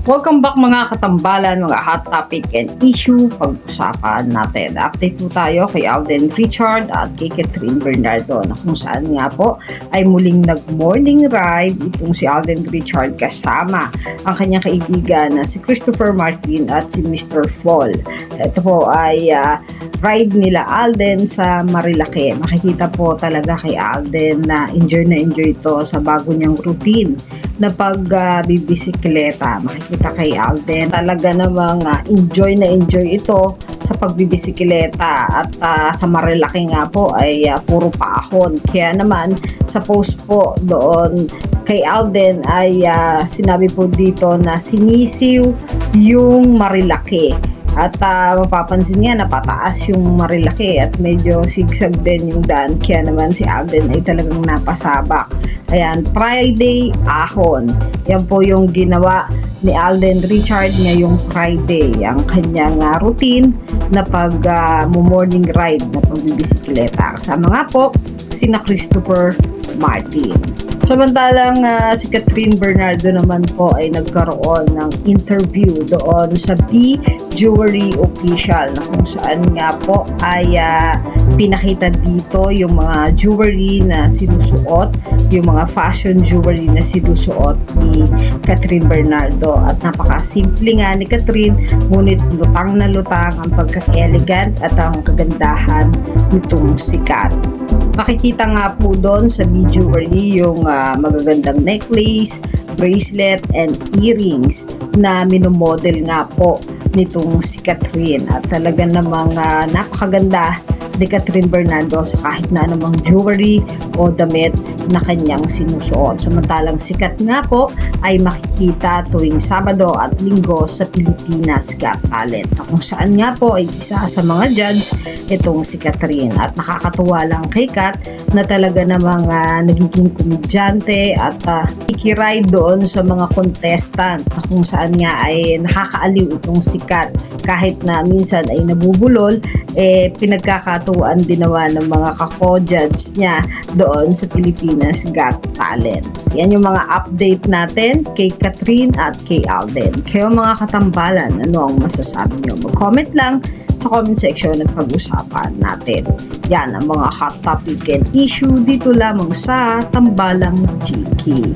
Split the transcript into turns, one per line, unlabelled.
Welcome back mga katambalan, mga hot topic and issue pag-usapan natin. Update po tayo kay Alden Richard at kay Catherine Bernardo na kung saan nga po ay muling nag-morning ride itong si Alden Richard kasama ang kanyang kaibigan na si Christopher Martin at si Mr. Fall. Ito po ay ride nila Alden sa Marilake. Makikita po talaga kay Alden na enjoy ito sa bago niyang routine na pagbibisikleta. Makikita kay Alden talaga namang enjoy ito sa pagbibisikleta at sa Marilake nga po ay puro paahon. Kaya naman sa post po doon kay Alden ay sinabi po dito na sinisiw yung Marilake. At mapapansin nga na pataas yung Marilake at medyo sigsag din yung daan. Kaya naman si Alden ay talagang napasabak. Ayan, Friday ahon. Yan po yung ginawa ni Alden Richard ngayong Friday. Ang kanyang routine na pag-morning ride na pagbibisikleta. Kasama nga po sina Christopher Martin. Samantalang si Catherine Bernardo naman po ay nagkaroon ng interview doon sa B Jewelry Official na kung saan nga po ay pinakita dito yung mga jewelry na sinusuot, yung mga fashion jewelry na sinusuot ni Catherine Bernardo. At napakasimple nga ni Catherine, ngunit lutang na lutang ang pagka-elegant at ang kagandahan nitong sikat. Makikita nga po doon sa B Jewelry yung magagandang necklace, bracelet, and earrings na minomodel nga po nitong si Catherine. At talaga namang napakaganda ni Catherine Bernardo sa kahit na anumang jewelry o damit na kanyang sinusuot. Samantalang sikat nga po ay makikita tuwing Sabado at Linggo sa Pilipinas Got Talent, na kung saan nga po ay isa sa mga judge itong si Catherine. At nakakatuwa lang kay Kat na talaga namang nagiging komedyante at ikiride doon sa mga contestant, na kung saan nga ay nakakaaliw itong si Kat. Kahit na minsan ay nabubulol, pinagkakatuwaan din naman ng mga kako-judge niya doon sa Pilipinas Got Talent. Yan yung mga update natin kay Catherine at kay Alden. Kayo mga katambalan, ano ang masasabi nyo? Mag-comment lang sa comment section at pag-usapan natin. Yan ang mga hot topic and issue dito lamang sa Tambalang GK.